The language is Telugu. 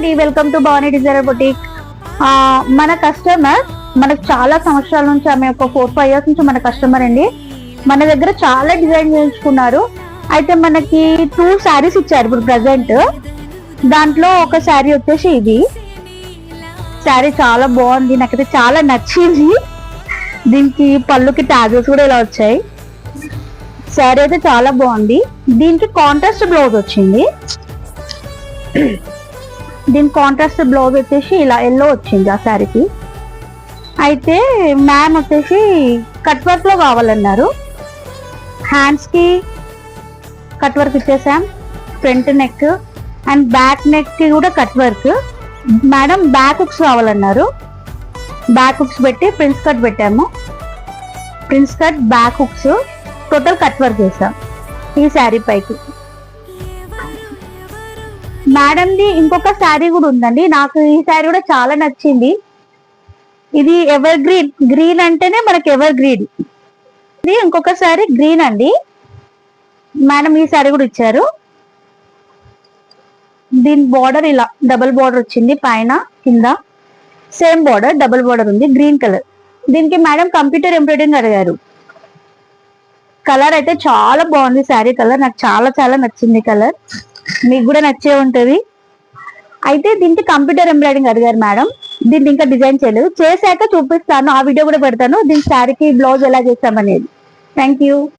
అండి, welcome to Bhavani designer boutique. మన కస్టమర్ మనకు చాలా సంవత్సరాల నుంచి, ఆమె ఒక 4-5 ఇయర్స్ నుంచి మన కస్టమర్ అండి. మన దగ్గర చాలా డిజైన్ చేయించుకున్నారు. అయితే మనకి 2 శారీస్ ఇచ్చారు ఇప్పుడు ప్రజెంట్. దాంట్లో ఒక శారీ వచ్చేసి ఇది. శారీ చాలా బాగుంది, నాకైతే చాలా నచ్చింది. దీనికి పళ్ళుకి ట్యాజెస్ కూడా ఇలా వచ్చాయి. శారీ అయితే చాలా బాగుంది. దీనికి కాంట్రాస్ట్ బ్లౌజ్ వచ్చింది. దీని కాంట్రాస్ట్ బ్లౌజ్ వచ్చేసి ఇలా ఎల్లో వచ్చింది ఆ శారీకి. అయితే మ్యామ్ వచ్చేసి కట్ వర్క్ లో కావాలన్నారు. హ్యాండ్స్ కి కట్ వర్క్ ఇచ్చేసాం, front neck and back neck కి కూడా cut work. Madam back hooks కావాలన్నారు. బ్యాక్ హుక్స్ పెట్టి ప్రిన్స్ కట్ పెట్టాము. Prince cut back hooks total cut work చేసాం ఈ శారీ పైకి. మేడంది ఇంకొక శారీ కూడా ఉందండి, నాకు ఈ శారీ కూడా చాలా నచ్చింది. ఇది ఎవర్ గ్రీన్, గ్రీన్ అంటేనే మనకి ఎవర్ గ్రీన్. ఇది ఇంకొక శారీ గ్రీన్ అండి. మేడం ఈ శారీ కూడా ఇచ్చారు. దీని బార్డర్ ఇలా డబుల్ బార్డర్ వచ్చింది, పైన కింద సేమ్ బార్డర్, డబుల్ బార్డర్ ఉంది, గ్రీన్ కలర్. దీనికి మేడం కంప్యూటర్ ఎంబ్రాయిడరింగ్ అడిగారు. కలర్ అయితే చాలా బాగుంది. శారీ కలర్ నాకు చాలా చాలా నచ్చింది. కలర్ మీకు కూడా నచ్చే ఉంటది. అయితే దీనికి కంప్యూటర్ ఎంబ్రాయిడరింగ్ అడిగారు మేడం. దీన్ని ఇంకా డిజైన్ చేయలేదు, చేశాక చూపిస్తాను, ఆ వీడియో కూడా పెడతాను. దీని శారీకి బ్లౌజ్ ఎలా చేస్తామనేది. Thank you.